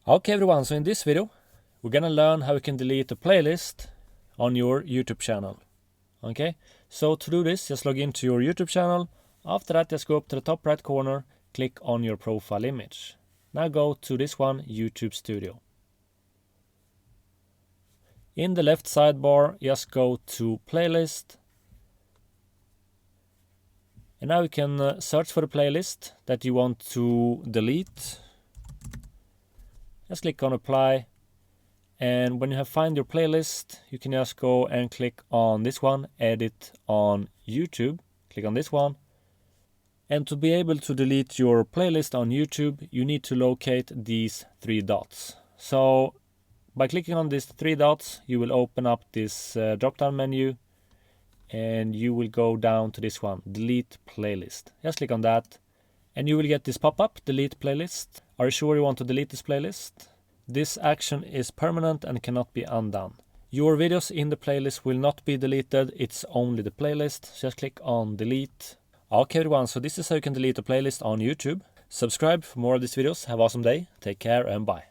Okay everyone, so in this video we're gonna learn how you can delete a playlist on your YouTube channel. Okay, so to do this, just log into your YouTube channel. After that, just go up to the top right corner, click on your profile image. Now go to this one, YouTube Studio. In the left sidebar, just go to playlist. And now you can search for the playlist that you want to delete. Just click on apply, and when you have found your playlist, you can just go and click on this one, edit on YouTube. Click on this one, and to be able to delete your playlist on YouTube, you need to locate these three dots. So by clicking on these three dots, you will open up this drop-down menu, and you will go down to this one, delete playlist. Just click on that, and you will get this pop-up, delete playlist. Are you sure you want to delete this playlist? This action is permanent and cannot be undone. Your videos in the playlist will not be deleted, it's only the playlist. Just click on delete. Okay everyone, so this is how you can delete a playlist on YouTube. Subscribe for more of these videos. Have an awesome day. Take care and bye.